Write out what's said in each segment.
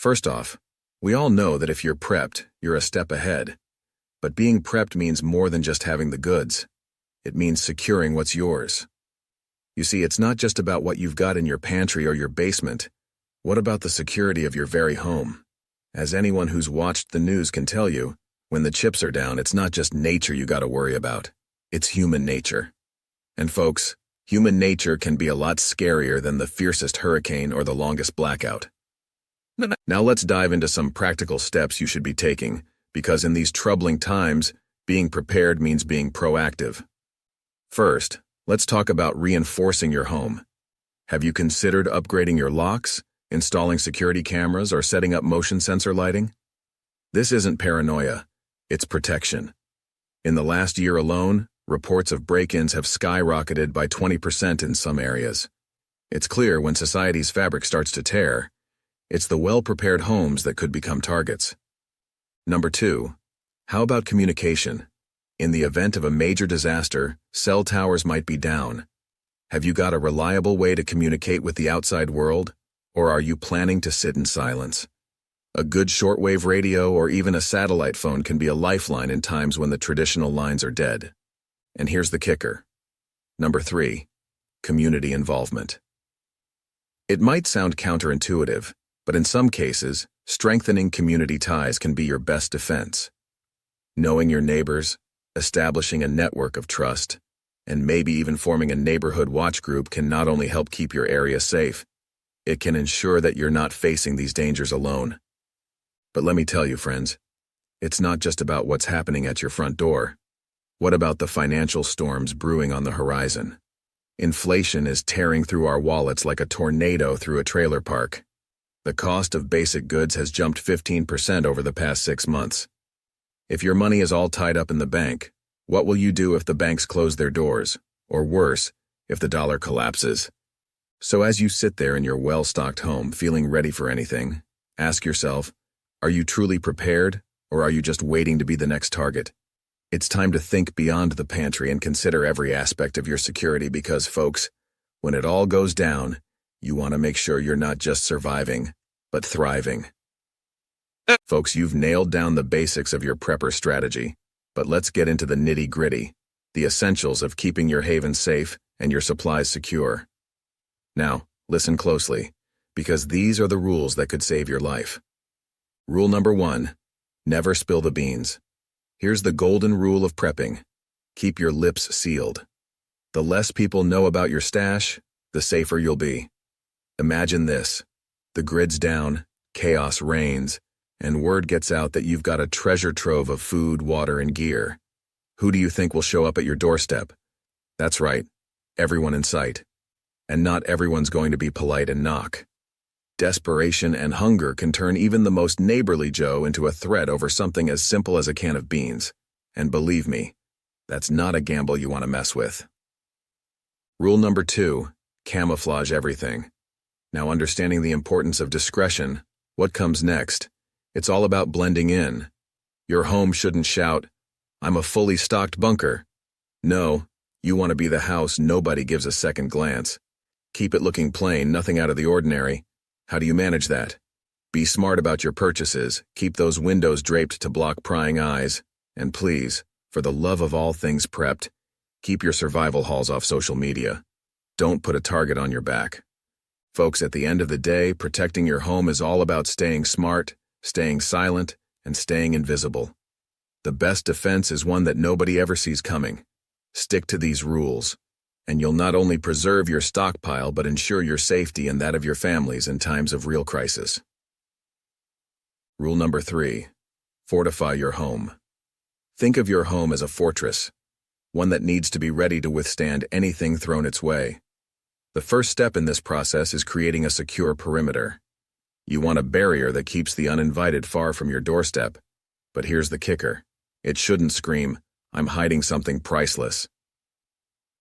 First off, we all know that if you're prepped, you're a step ahead. But being prepped means more than just having the goods. It means securing what's yours. You see, it's not just about what you've got in your pantry or your basement. What about the security of your very home? As anyone who's watched the news can tell you, when the chips are down, it's not just nature you gotta worry about. It's human nature. And folks, human nature can be a lot scarier than the fiercest hurricane or the longest blackout. Now let's dive into some practical steps you should be taking, because in these troubling times, being prepared means being proactive. First, let's talk about reinforcing your home. Have you considered upgrading your locks, installing security cameras, or setting up motion sensor lighting? This isn't paranoia, it's protection. In the last year alone, reports of break-ins have skyrocketed by 20% in some areas. It's clear when society's fabric starts to tear, it's the well-prepared homes that could become targets. Number 2, how about communication? In the event of a major disaster, cell towers might be down. Have you got a reliable way to communicate with the outside world, or are you planning to sit in silence? A good shortwave radio or even a satellite phone can be a lifeline in times when the traditional lines are dead. And here's the kicker. Number 3, community involvement. It might sound counterintuitive, but in some cases, strengthening community ties can be your best defense. Knowing your neighbors, establishing a network of trust, and maybe even forming a neighborhood watch group can not only help keep your area safe, it can ensure that you're not facing these dangers alone. But let me tell you, friends, it's not just about what's happening at your front door. What about the financial storms brewing on the horizon? Inflation is tearing through our wallets like a tornado through a trailer park. The cost of basic goods has jumped 15% over the past 6 months. If your money is all tied up in the bank, what will you do if the banks close their doors? Or worse, if the dollar collapses? So as you sit there in your well-stocked home feeling ready for anything, ask yourself, are you truly prepared, or are you just waiting to be the next target? It's time to think beyond the pantry and consider every aspect of your security because, folks, when it all goes down, you want to make sure you're not just surviving, but thriving. Folks, you've nailed down the basics of your prepper strategy, but let's get into the nitty-gritty, the essentials of keeping your haven safe and your supplies secure. Now, listen closely, because these are the rules that could save your life. Rule number 1, never spill the beans. Here's the golden rule of prepping. Keep your lips sealed. The less people know about your stash, the safer you'll be. Imagine this. The grid's down, chaos reigns, and word gets out that you've got a treasure trove of food, water, and gear. Who do you think will show up at your doorstep? That's right, everyone in sight. And not everyone's going to be polite and knock. Desperation and hunger can turn even the most neighborly Joe into a threat over something as simple as a can of beans. And believe me, that's not a gamble you want to mess with. Rule number 2, camouflage everything. Now, understanding the importance of discretion, what comes next? It's all about blending in. Your home shouldn't shout, "I'm a fully stocked bunker." No, you want to be the house nobody gives a second glance. Keep it looking plain, nothing out of the ordinary. How do you manage that? Be smart about your purchases, keep those windows draped to block prying eyes, and please, for the love of all things prepped, keep your survival hauls off social media. Don't put a target on your back. Folks, at the end of the day, protecting your home is all about staying smart, staying silent, and staying invisible. The best defense is one that nobody ever sees coming. Stick to these rules, and you'll not only preserve your stockpile but ensure your safety and that of your families in times of real crisis. Rule number 3, fortify your home. Think of your home as a fortress, one that needs to be ready to withstand anything thrown its way. The first step in this process is creating a secure perimeter. You want a barrier that keeps the uninvited far from your doorstep. But here's the kicker. It shouldn't scream, "I'm hiding something priceless."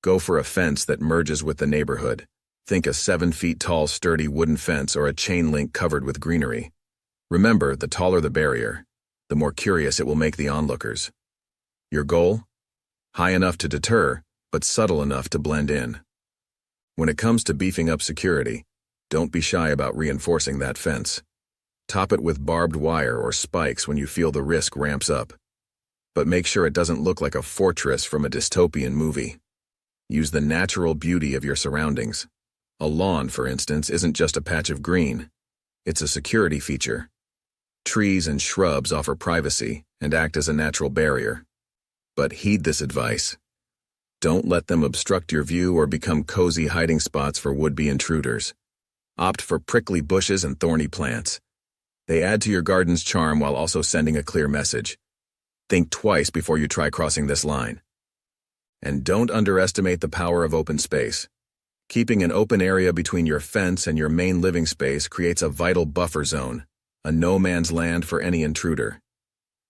Go for a fence that merges with the neighborhood. Think a 7 feet tall sturdy wooden fence or a chain link covered with greenery. Remember, the taller the barrier, the more curious it will make the onlookers. Your goal? High enough to deter, but subtle enough to blend in. When it comes to beefing up security, don't be shy about reinforcing that fence. Top it with barbed wire or spikes when you feel the risk ramps up. But make sure it doesn't look like a fortress from a dystopian movie. Use the natural beauty of your surroundings. A lawn, for instance, isn't just a patch of green. It's a security feature. Trees and shrubs offer privacy and act as a natural barrier. But heed this advice. Don't let them obstruct your view or become cozy hiding spots for would-be intruders. Opt for prickly bushes and thorny plants. They add to your garden's charm while also sending a clear message. Think twice before you try crossing this line. And don't underestimate the power of open space. Keeping an open area between your fence and your main living space creates a vital buffer zone, a no-man's land for any intruder.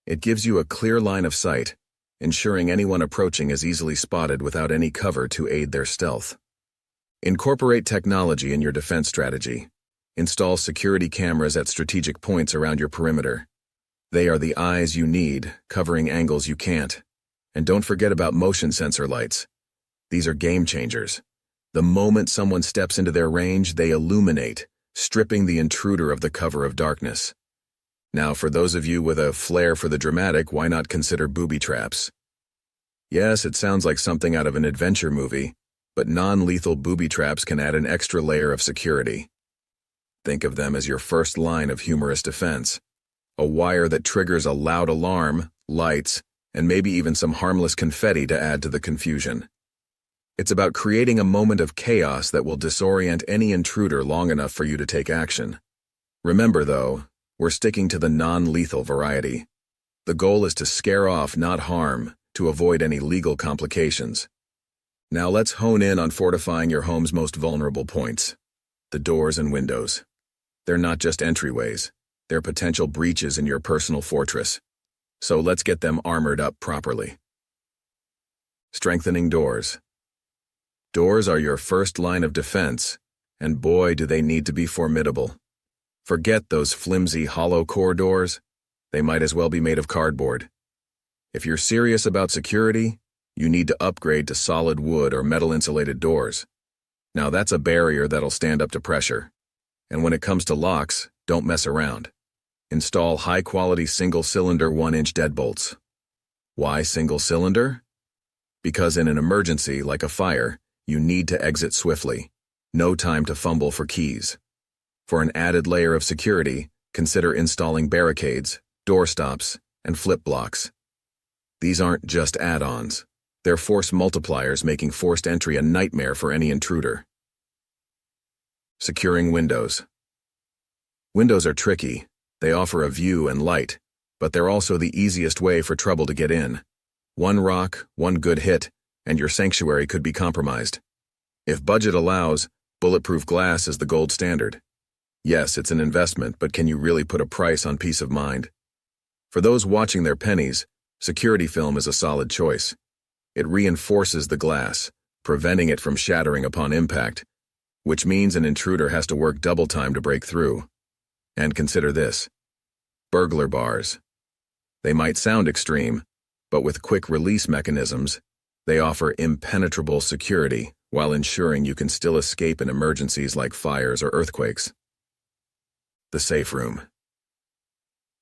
It gives you a clear line of sight, ensuring anyone approaching is easily spotted without any cover to aid their stealth. Incorporate technology in your defense strategy. Install security cameras at strategic points around your perimeter. They are the eyes you need, covering angles you can't. And don't forget about motion sensor lights. These are game changers. The moment someone steps into their range, they illuminate, stripping the intruder of the cover of darkness. Now, for those of you with a flair for the dramatic, why not consider booby traps? Yes, it sounds like something out of an adventure movie, but non-lethal booby traps can add an extra layer of security. Think of them as your first line of humorous defense. A wire that triggers a loud alarm, lights, and maybe even some harmless confetti to add to the confusion. It's about creating a moment of chaos that will disorient any intruder long enough for you to take action. Remember, though, we're sticking to the non-lethal variety. The goal is to scare off, not harm, to avoid any legal complications. Now let's hone in on fortifying your home's most vulnerable points: the doors and windows. They're not just entryways, they're potential breaches in your personal fortress. So let's get them armored up properly. Strengthening doors. Doors are your first line of defense, and boy, do they need to be formidable. Forget those flimsy hollow core doors. They might as well be made of cardboard. If you're serious about security, you need to upgrade to solid wood or metal-insulated doors. Now that's a barrier that'll stand up to pressure. And when it comes to locks, don't mess around. Install high-quality single-cylinder 1-inch deadbolts. Why single-cylinder? Because in an emergency, like a fire, you need to exit swiftly. No time to fumble for keys. For an added layer of security, consider installing barricades, door stops, and flip blocks. These aren't just add-ons. They're force multipliers, making forced entry a nightmare for any intruder. Securing windows. Windows are tricky. They offer a view and light, but they're also the easiest way for trouble to get in. One rock, one good hit, and your sanctuary could be compromised. If budget allows, bulletproof glass is the gold standard. Yes, it's an investment, but can you really put a price on peace of mind? For those watching their pennies, security film is a solid choice. It reinforces the glass, preventing it from shattering upon impact, which means an intruder has to work double time to break through. And consider this: burglar bars. They might sound extreme, but with quick release mechanisms, they offer impenetrable security while ensuring you can still escape in emergencies like fires or earthquakes. The safe room.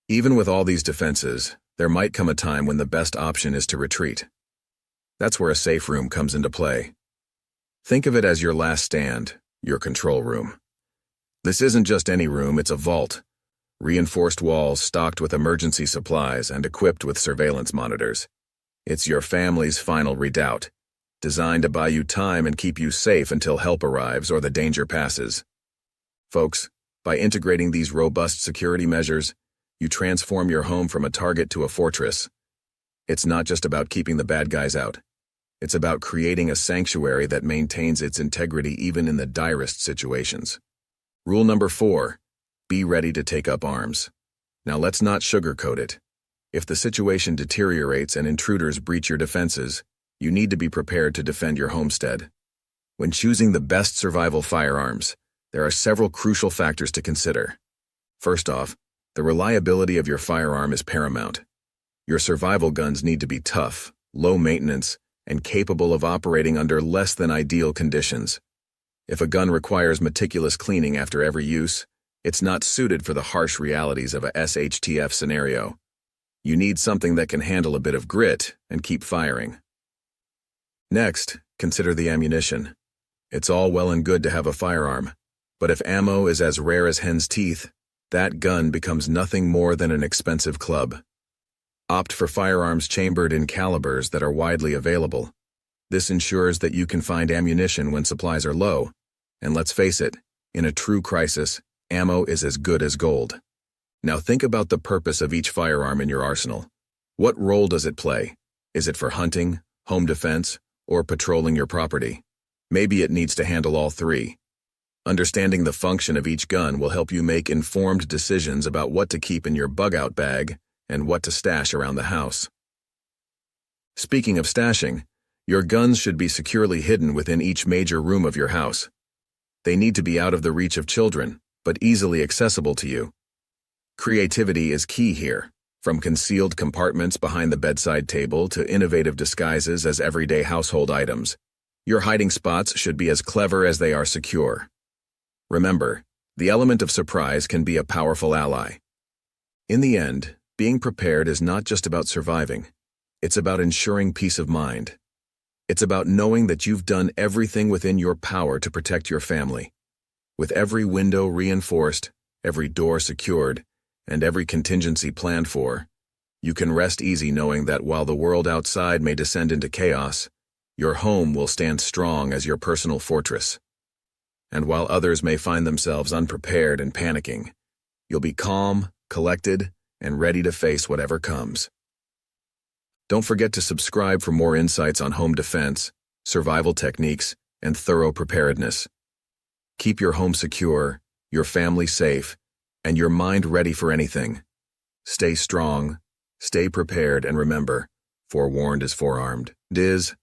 Even with all these defenses, there might come a time when the best option is to retreat. That's where a safe room comes into play. Think of it as your last stand, your control room. This isn't just any room, it's a vault. Reinforced walls stocked with emergency supplies and equipped with surveillance monitors. It's your family's final redoubt, designed to buy you time and keep you safe until help arrives or the danger passes. Folks, by integrating these robust security measures, you transform your home from a target to a fortress. It's not just about keeping the bad guys out. It's about creating a sanctuary that maintains its integrity even in the direst situations. Rule number 4, be ready to take up arms. Now let's not sugarcoat it. If the situation deteriorates and intruders breach your defenses, you need to be prepared to defend your homestead. When choosing the best survival firearms, there are several crucial factors to consider. First off, the reliability of your firearm is paramount. Your survival guns need to be tough, low maintenance, and capable of operating under less than ideal conditions. If a gun requires meticulous cleaning after every use, It's not suited for the harsh realities of a SHTF scenario. You need something that can handle a bit of grit and keep firing. Next, consider the ammunition. It's all well and good to have a firearm, but if ammo is as rare as hen's teeth, that gun becomes nothing more than an expensive club. Opt for firearms chambered in calibers that are widely available. This ensures that you can find ammunition when supplies are low, and let's face it, in a true crisis, ammo is as good as gold. Now think about the purpose of each firearm in your arsenal. What role does it play? Is it for hunting, home defense, or patrolling your property? Maybe it needs to handle all three. Understanding the function of each gun will help you make informed decisions about what to keep in your bug-out bag and what to stash around the house. Speaking of stashing, your guns should be securely hidden within each major room of your house. They need to be out of the reach of children, but easily accessible to you. Creativity is key here, from concealed compartments behind the bedside table to innovative disguises as everyday household items. Your hiding spots should be as clever as they are secure. Remember, the element of surprise can be a powerful ally. In the end, being prepared is not just about surviving. It's about ensuring peace of mind. It's about knowing that you've done everything within your power to protect your family. With every window reinforced, every door secured, and every contingency planned for, you can rest easy knowing that while the world outside may descend into chaos, your home will stand strong as your personal fortress. And while others may find themselves unprepared and panicking, you'll be calm, collected, and ready to face whatever comes. Don't forget to subscribe for more insights on home defense, survival techniques, and thorough preparedness. Keep your home secure, your family safe, and your mind ready for anything. Stay strong, stay prepared, and remember, forewarned is forearmed. Diz.